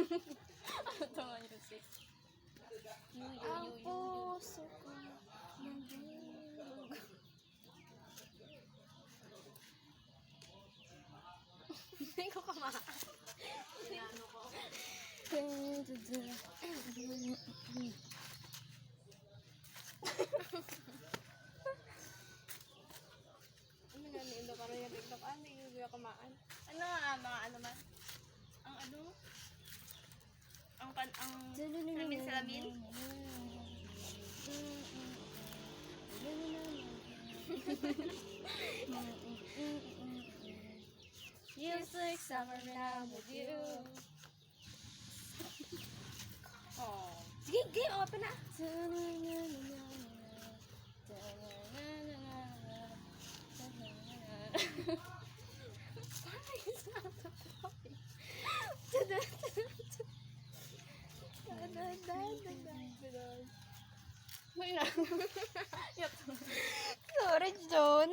Ano to nga yung 6? Ang puso ko nagulog. Hindi ko kumakas. Ano nga ni Indo karo yung TikTok hindi yung kumaan. Ano nga, mga ano man? Ang ano? Ang salamin. Feels like summer when I'm with you. Oh. Sige, game, open na. May na. Sorry, John.